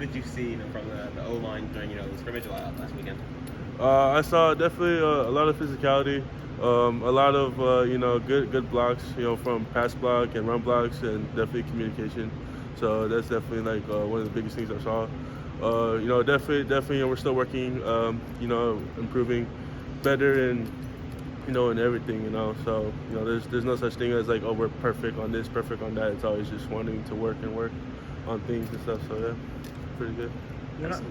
What did you see from the O-line during the scrimmage last weekend? I saw definitely a lot of physicality, a lot of good blocks, from pass block and run blocks, and definitely communication. So that's definitely like one of the biggest things I saw. Definitely, we're still working, improving better and in everything. So there's no such thing as like, oh, we're perfect on this, perfect on that. It's always just wanting to work on things and stuff. So yeah, pretty good. What are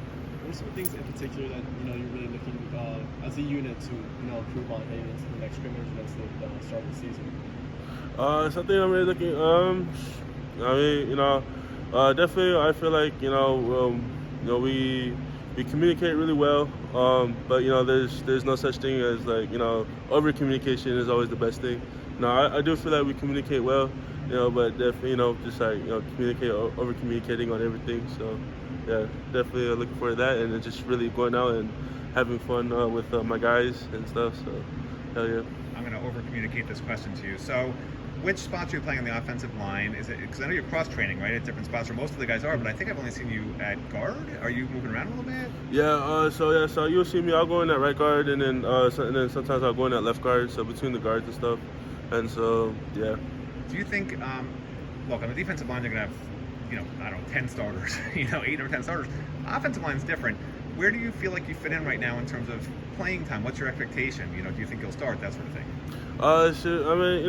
some things in particular that you're really looking as a unit to improve on heading into the next scrimmage against the start of the season? Something I'm really looking. Definitely, I feel like we communicate really well. But there's no such thing as like over communication is always the best thing. I do feel like we communicate well. But definitely just like communicate over communicating on everything. So yeah, definitely looking forward to that, and then just really going out and having fun with my guys and stuff. So hell yeah. I'm going to over communicate this question to you. So, which spots are you playing on the offensive line? Is it because I know you're cross training, right, at different spots, or most of the guys are, but I think I've only seen you at guard. Are you moving around a little bit? Yeah. So you'll see me. I'll go in at right guard, and then sometimes I'll go in at left guard. So between the guards and stuff, and so yeah. Do you think? Look, on the defensive line, they're going to have, I don't know, 10 starters, 8 or 10 starters. Offensive line's different. Where do you feel like you fit in right now in terms of playing time? What's your expectation? Do you think you'll start, that sort of thing? Shit. I mean,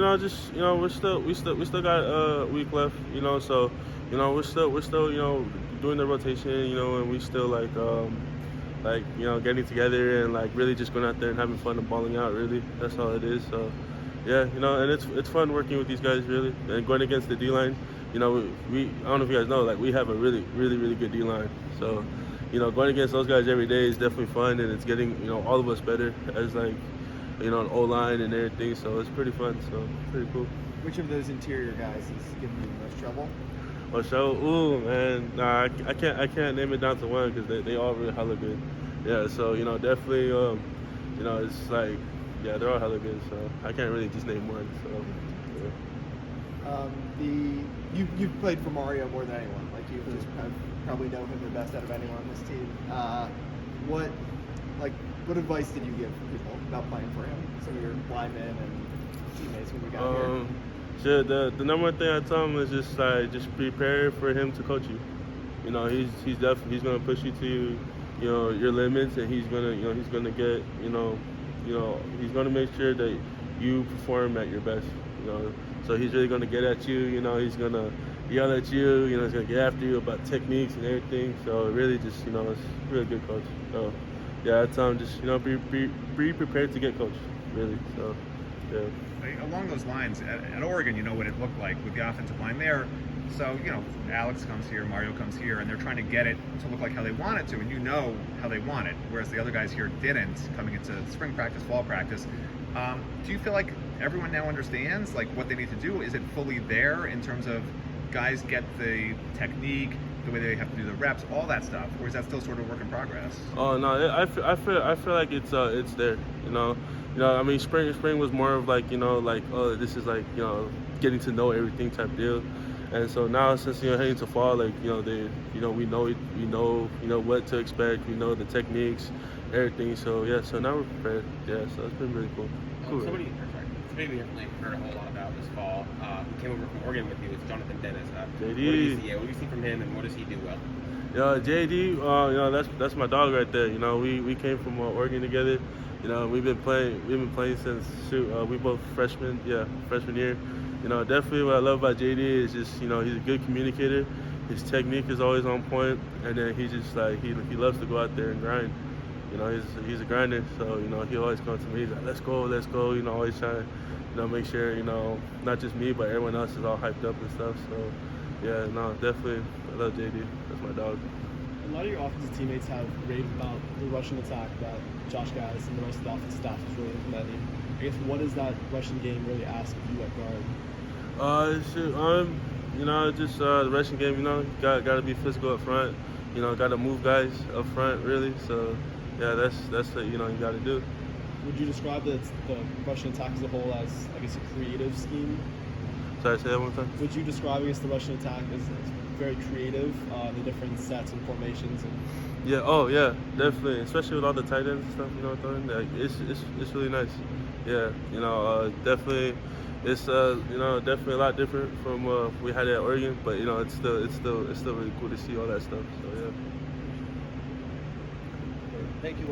we still got a week left. So we're still doing the rotation. And we still getting together and like really just going out there and having fun and balling out. Really, that's all it is. So yeah, and it's fun working with these guys really, and going against the D line. We I don't know if you guys know, like we have a really good D line. So going against those guys every day is definitely fun, and it's getting all of us better as like an O-line and everything. So it's pretty fun. So pretty cool. Which of those interior guys is giving you the most trouble? Oh, so ooh man, nah, I can't name it down to one because they all really hella good. Yeah, so definitely it's like yeah, they're all hella good. So I can't really just name one. So yeah. You've played for Mario more than anyone. Like you just probably know him the best out of anyone on this team. What advice did you give people about playing for him? Some of your linemen and teammates when we got here. Sure, the number one thing I tell him is just prepare for him to coach you. He's definitely gonna push you to your limits, and he's gonna get he's gonna make sure that you perform at your best. So he's really gonna get at you. He's gonna yell at you. He's gonna get after you about techniques and everything. So really, just it's a really good coach. So yeah, I tell him just be prepared to get coached. Really. So yeah. Along those lines, at Oregon, you know what it looked like with the offensive line there. So, Alex comes here, Mario comes here, and they're trying to get it to look like how they want it to, and you know how they want it, whereas the other guys here didn't, coming into spring practice, fall practice. Do you feel like everyone now understands like what they need to do? Is it fully there in terms of guys get the technique, the way they have to do the reps, all that stuff, or is that still sort of a work in progress? Oh no, I feel like it's there. I mean, spring was more of like oh, this is like getting to know everything type deal, and so now since heading to fall, like we know what to expect, we know the techniques, everything. So yeah, so now we're prepared. Yeah, so it's been really cool. Somebody we haven't heard a whole lot about this fall, who came over from Oregon with you, is Jonathan Dennis. JD. What do you see from him, and what does he do well? Yeah, JD, that's my dog right there. We came from Oregon together. We've been playing since we both freshman year. Definitely what I love about JD is just he's a good communicator. His technique is always on point, and then he just like he loves to go out there and grind. He's a grinder, so he always comes to me. He's like, let's go. Always trying to make sure not just me but everyone else is all hyped up and stuff. So yeah, no, definitely I love JD. That's my dog. A lot of your offensive teammates have raved about the rushing attack that Josh Gaddis and the rest of the offensive staff is really implementing. I guess what does that rushing game really ask of you at guard? Just the rushing game. Got to be physical up front. Got to move guys up front really. So yeah, that's what you got to do. Would you describe the rushing attack as a whole as, I guess, a creative scheme? Sorry, say that one time. Would you describe, I guess, the Russian attack as very creative, the different sets and formations? And Yeah. Oh, yeah. Definitely. Especially with all the tight ends and stuff, you know, throwing. Like, it's really nice. Yeah. You know, definitely. It's you know, definitely a lot different from we had it at Oregon, but you know, it's still really cool to see all that stuff. So yeah. thank you.